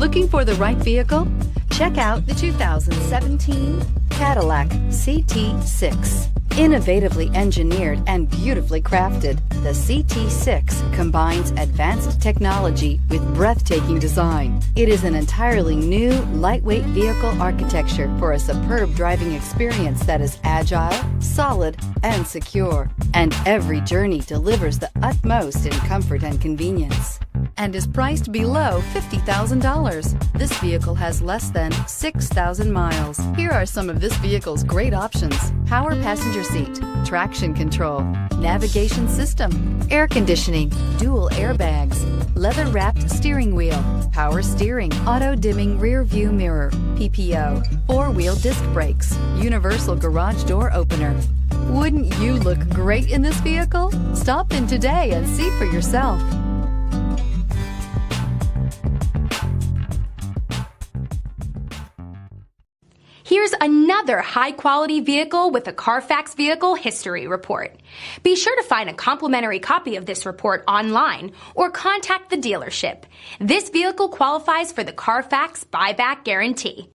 Looking for the right vehicle? Check out the 2017 Cadillac CT6. Innovatively engineered and beautifully crafted, the CT6 combines advanced technology with breathtaking design. It is an entirely new, lightweight vehicle architecture for a superb driving experience that is agile, solid, and secure. And every journey delivers the utmost in comfort and convenience, and is priced below $50,000. This vehicle has less than 6,000 miles. Here are some of this vehicle's great options: power passenger seat, traction control, navigation system, air conditioning, dual airbags, leather-wrapped steering wheel, power steering, auto-dimming rear view mirror, PPO, four-wheel disc brakes, universal garage door opener. Wouldn't you look great in this vehicle? Stop in today and see for yourself. Here's another high-quality vehicle with a CARFAX Vehicle History Report. Be sure to find a complimentary copy of this report online or contact the dealership. This vehicle qualifies for the CARFAX Buyback Guarantee.